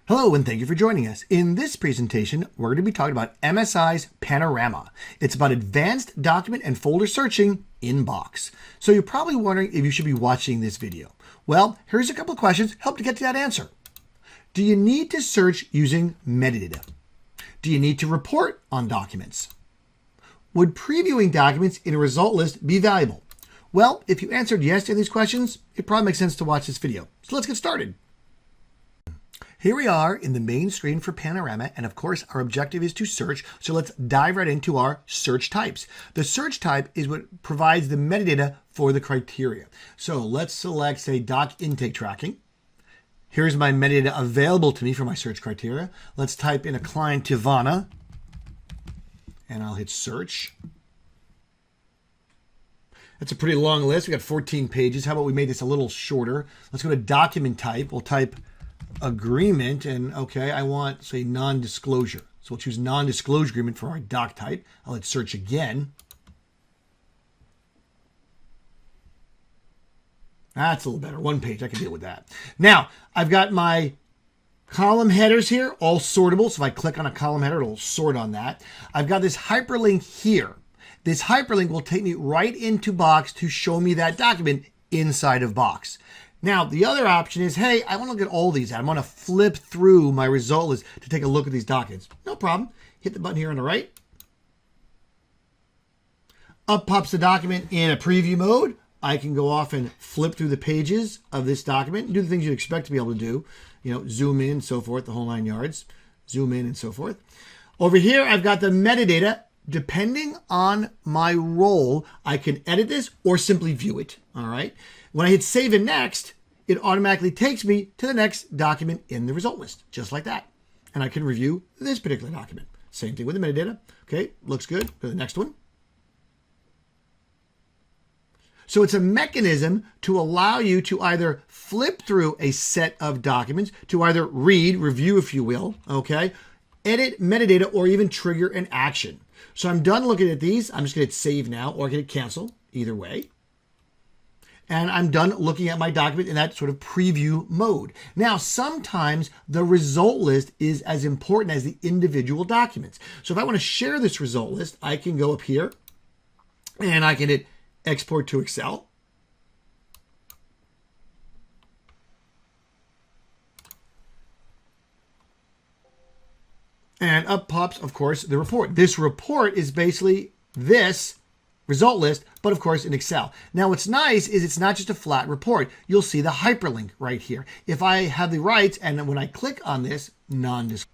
Hello and thank you for joining us. In this presentation, we're going to be talking about MSI's Panorama. It's about advanced document and folder searching in Box. So you're probably wondering if you should be watching this video. Well, here's a couple of questions help to get to that answer. Do you need to search using metadata? Do you need to report on documents? Would previewing documents in a result list be valuable? Well, if you answered yes to these questions, it probably makes sense to watch this video. So let's get started. Here we are in the main screen for Panorama, and of course our objective is to search, so let's dive right into our search types. The search type is what provides the metadata for the criteria. So let's select, say, doc intake tracking. Here's my metadata available to me for my search criteria. Let's type in a client Tivana, and I'll hit search. That's a pretty long list. We got 14 pages. How about we make this a little shorter? Let's go to document type. We'll type agreement, and okay, I want, say, non-disclosure. So we'll choose non-disclosure agreement for our doc type. I'll hit search again. That's a little better. One page, I can deal with that. Now, I've got my column headers here, all sortable. So if I click on a column header, it'll sort on that. I've got this hyperlink here. This hyperlink will take me right into Box to show me that document inside of Box. Now, the other option is, hey, I want to look at all these. I want to flip through my result list to take a look at these documents. No problem. Hit the button here on the right. Up pops the document in a preview mode. I can go off and flip through the pages of this document and do the things you'd expect to be able to do. You know, zoom in, so forth, the whole 9 yards. Zoom in and so forth. Over here, I've got the metadata. Depending on my role, I can edit this or simply view it. All right. When I hit save and next, it automatically takes me to the next document in the result list, just like that. And I can review this particular document. Same thing with the metadata. Okay, looks good. Go to the next one. So it's a mechanism to allow you to either flip through a set of documents, to either read, review, if you will, okay, edit metadata, or even trigger an action. So I'm done looking at these. I'm just going to hit save now, or I can hit cancel, either way. And I'm done looking at my document in that sort of preview mode. Now, sometimes the result list is as important as the individual documents. So if I want to share this result list, I can go up here and I can hit export to Excel. And up pops, of course, the report. This report is basically this result list, but of course in Excel. Now what's nice is it's not just a flat report. You'll see the hyperlink right here. If I have the rights and when I click on this non-disclosure,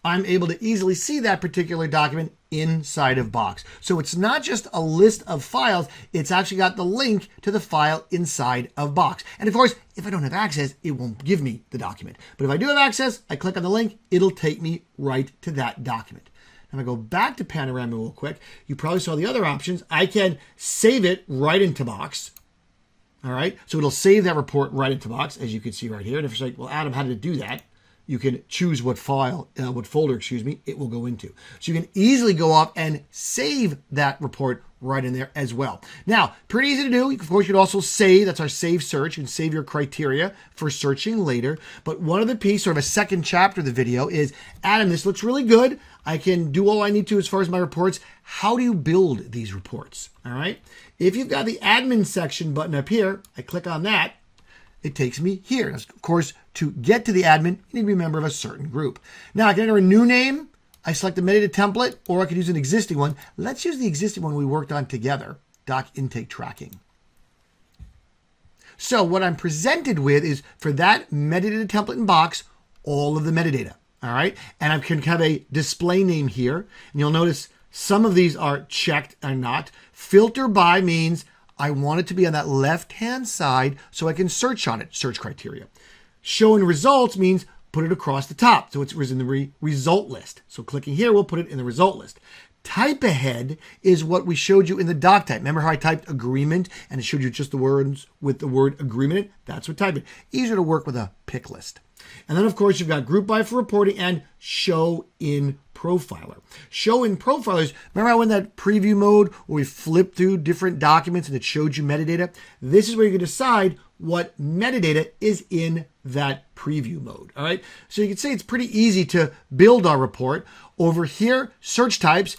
I'm able to easily see that particular document inside of Box. So it's not just a list of files, it's actually got the link to the file inside of Box. And of course, if I don't have access, it won't give me the document. But if I do have access, I click on the link, it'll take me right to that document. If I go back to Panorama real quick, you probably saw the other options. I can save it right into Box. All right, so it'll save that report right into Box, as you can see right here. And if you're like, well, Adam, how did it do that? You can choose what file, what folder, it will go into. So you can easily go off and save that report right in there as well. Now, pretty easy to do. Of course, you could also save. That's our save search. You can save your criteria for searching later. But one of the pieces, sort of a second chapter of the video is, Adam, this looks really good. I can do all I need to as far as my reports. How do you build these reports? All right. If you've got the admin section button up here, I click on that. It takes me here. And of course, to get to the admin, you need to be a member of a certain group. Now, I can enter a new name. I select the metadata template, or I could use an existing one. Let's use the existing one we worked on together, doc intake tracking. So what I'm presented with is, for that metadata template in Box, all of the metadata. All right. And I can have a display name here. And you'll notice some of these are checked and not. Filter by means I want it to be on that left-hand side so I can search on it, search criteria. Showing results means put it across the top. So it's in the result list. So clicking here will put it in the result list. Type ahead is what we showed you in the doc type. Remember how I typed agreement and it showed you just the words with the word agreement? That's what type it. Easier to work with a pick list. And then, of course, you've got group by for reporting and show in profiler. Show in profilers, remember how in that preview mode where we flipped through different documents and it showed you metadata? This is where you can decide what metadata is in that preview mode, all right? So you can see it's pretty easy to build our report. Over here, search types,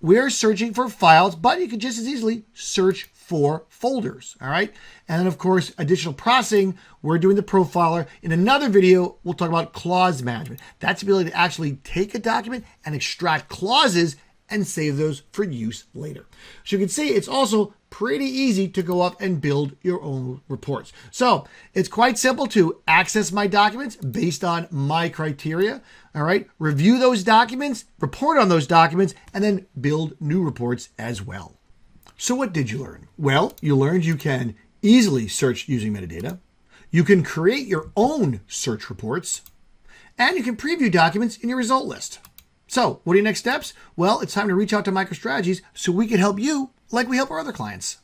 we're searching for files, but you can just as easily search for folders, all right? And then, of course, additional processing, we're doing the profiler. In another video, we'll talk about clause management. That's the ability to actually take a document and extract clauses and save those for use later. So you can see it's also pretty easy to go up and build your own reports. So it's quite simple to access my documents based on my criteria, all right? Review those documents, report on those documents, and then build new reports as well. So what did you learn? Well, you learned you can easily search using metadata. You can create your own search reports, and you can preview documents in your result list. So what are your next steps? Well, it's time to reach out to MicroStrategies so we can help you like we help our other clients.